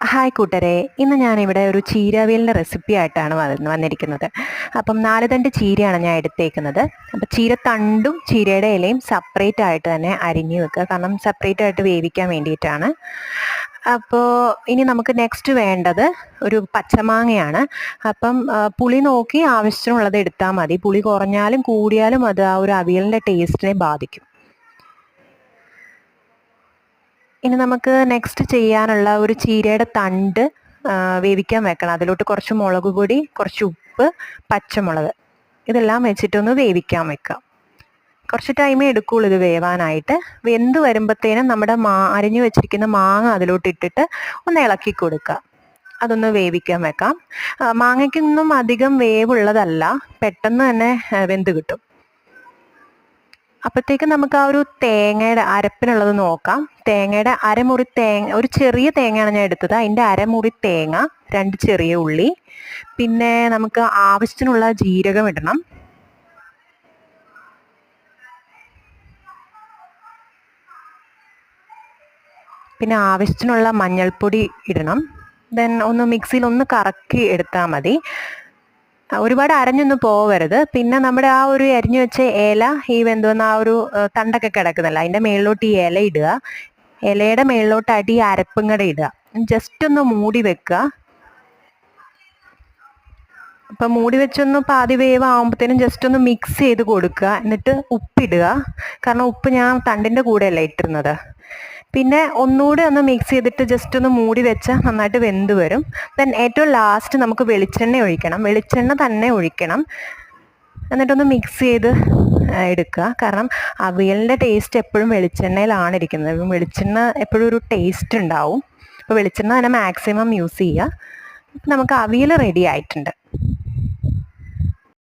Hi കൂട്ടരെ, ഇന്ന് ഞാനിവിടെ ഒരു ചീരവിയലിൻ്റെ റെസിപ്പി ആയിട്ടാണ് വന്നിരിക്കുന്നത്. അപ്പം 4 തണ്ട് ചീരയാണ് ഞാൻ എടുത്തേക്കുന്നത്. അപ്പം ചീരത്തണ്ടും ചീരയുടെ ഇലയും സെപ്പറേറ്റ് ആയിട്ട് തന്നെ അരിഞ്ഞു വെക്കുക, കാരണം സെപ്പറേറ്റ് ആയിട്ട് വേവിക്കാൻ വേണ്ടിയിട്ടാണ്. അപ്പോൾ ഇനി നമുക്ക് നെക്സ്റ്റ് വേണ്ടത് ഒരു പച്ചമാങ്ങയാണ്. അപ്പം പുളി നോക്കി ആവശ്യത്തിനുള്ളത് എടുത്താൽ മതി. പുളി കുറഞ്ഞാലും കൂടിയാലും അത് ആ ഒരു അവിയലിൻ്റെ ടേസ്റ്റിനെ ബാധിക്കും. ഇനി നമുക്ക് നെക്സ്റ്റ് ചെയ്യാനുള്ള ഒരു ചീരയുടെ തണ്ട് വേവിക്കാൻ വെക്കണം. അതിലോട്ട് കുറച്ച് മുളക് പൊടി, കുറച്ച് ഉപ്പ്, പച്ചമുളക് ഇതെല്ലാം വെച്ചിട്ടൊന്ന് വേവിക്കാൻ വെക്കാം. കുറച്ച് ടൈമേ എടുക്കുകയുള്ളൂ ഇത് വേവാനായിട്ട്. വെന്ത് വരുമ്പോഴത്തേനും നമ്മുടെ അരിഞ്ഞു വെച്ചിരിക്കുന്ന മാങ്ങ അതിലോട്ട് ഇട്ടിട്ട് ഒന്ന് ഇളക്കി കൊടുക്കുക. അതൊന്ന് വേവിക്കാൻ വെക്കാം. മാങ്ങയ്ക്കൊന്നും അധികം വേവുള്ളതല്ല, പെട്ടെന്ന് തന്നെ വെന്ത് കിട്ടും. അപ്പോഴത്തേക്ക് നമുക്ക് ആ ഒരു തേങ്ങയുടെ അരപ്പിനുള്ളത് നോക്കാം. തേങ്ങയുടെ അരമുറി ഒരു ചെറിയ തേങ്ങയാണ് ഞാൻ എടുത്തത്. അതിൻ്റെ അരമുറി തേങ്ങ, 2 ചെറിയ ഉള്ളി, പിന്നെ നമുക്ക് ആവശ്യത്തിനുള്ള ജീരകം ഇടണം. പിന്നെ ആവശ്യത്തിനുള്ള മഞ്ഞൾപ്പൊടി ഇടണം. ദെൻ ഒന്ന് മിക്സിയിൽ ഒന്ന് കറക്കി എടുത്താൽ മതി. ഒരുപാട് അരഞ്ഞൊന്നും പോവരുത്. പിന്നെ നമ്മുടെ ആ ഒരു അരിഞ്ഞു വെച്ച ഇല, ഈ വെന്തുവന്ന ആ ഒരു തണ്ടൊക്കെ കിടക്കുന്നല്ല, അതിൻ്റെ മേളിലോട്ട് ഈ ഇല ഇടുക. ഇലയുടെ മേളിലോട്ടായിട്ട് ഈ അരപ്പും കൂടെ ഇടുക. ജസ്റ്റ് ഒന്ന് മൂടി വെക്കുക. അപ്പം മൂടി വെച്ചൊന്ന് പാതി വേവ് ആകുമ്പോഴത്തേനും ജസ്റ്റ് ഒന്ന് മിക്സ് ചെയ്ത് കൊടുക്കുക. എന്നിട്ട് ഉപ്പിടുക, കാരണം ഉപ്പ് ഞാൻ തണ്ടിൻ്റെ കൂടെയല്ല ഇട്ടിരുന്നത്. പിന്നെ ഒന്നുകൂടെ ഒന്ന് മിക്സ് ചെയ്തിട്ട് ജസ്റ്റ് ഒന്ന് മൂടി വെച്ചാൽ നന്നായിട്ട് വെന്ത് വരും. ദെൻ ഏറ്റവും ലാസ്റ്റ് നമുക്ക് വെളിച്ചെണ്ണ ഒഴിക്കണം. വെളിച്ചെണ്ണ തന്നെ ഒഴിക്കണം. എന്നിട്ടൊന്ന് മിക്സ് ചെയ്ത് എടുക്കുക. കാരണം അവിയലിൻ്റെ ടേസ്റ്റ് എപ്പോഴും വെളിച്ചെണ്ണയിലാണ് ഇരിക്കുന്നത്. വെളിച്ചെണ്ണ എപ്പോഴും ഒരു ടേസ്റ്റ് ഉണ്ടാവും. അപ്പോൾ വെളിച്ചെണ്ണ തന്നെ മാക്സിമം യൂസ് ചെയ്യുക. നമുക്ക് അവിയൽ റെഡി ആയിട്ടുണ്ട്.